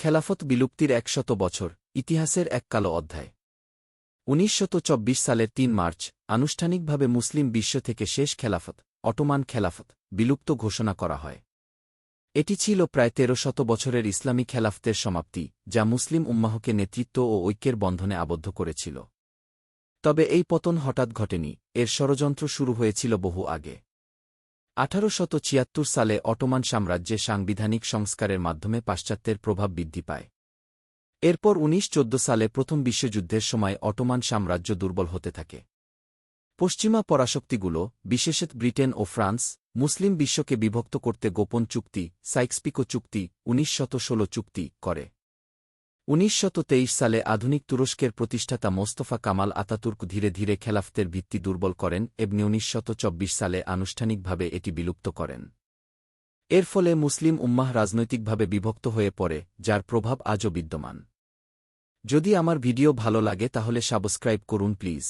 খেলাফত বিলুপ্তির ১০০ বছর, ইতিহাসের এক কালো অধ্যায়। ১৯২৪ সালের ৩ মার্চ আনুষ্ঠানিকভাবে মুসলিম বিশ্ব থেকে শেষ খেলাফত, অটোমান খেলাফত, বিলুপ্ত ঘোষণা করা হয়। এটি ছিল প্রায় ১৩০০ বছরের ইসলামী খেলাফতের সমাপ্তি, যা মুসলিম উম্মাহকে নেতৃত্ব ও ঐক্যের বন্ধনে আবদ্ধ করেছিল। তবে এই পতন হঠাৎ ঘটেনি, এর ষড়যন্ত্র শুরু হয়েছিল বহু আগে। ১৮৭৬ সালে অটোমান সাম্রাজ্যে সাংবিধানিক সংস্কারের মাধ্যমে পাশ্চাত্যের প্রভাব বৃদ্ধি পায়। এরপর ১৯১৪ সালে প্রথম বিশ্বযুদ্ধের সময় অটোমান সাম্রাজ্য দুর্বল হতে থাকে। পশ্চিমা পরাশক্তিগুলো, বিশেষত ব্রিটেন ও ফ্রান্স, মুসলিম বিশ্বকে বিভক্ত করতে গোপন চুক্তি, সাইক্স-পিকো চুক্তি, ১৯১৬ চুক্তি করে। ১৯২৩ সালে আধুনিক তুরস্কের প্রতিষ্ঠাতা মোস্তফা কামাল আতাতুর্ক ধীরে ধীরে খেলাফতের ভিত্তি দুর্বল করেন এবং ১৯২৪ সালে আনুষ্ঠানিকভাবে এটি বিলুপ্ত করেন। এর ফলে মুসলিম উম্মাহ রাজনৈতিকভাবে বিভক্ত হয়ে পড়ে, যার প্রভাব আজও বিদ্যমান। যদি আমার ভিডিও ভালো লাগে তাহলে সাবস্ক্রাইব করুন প্লিজ।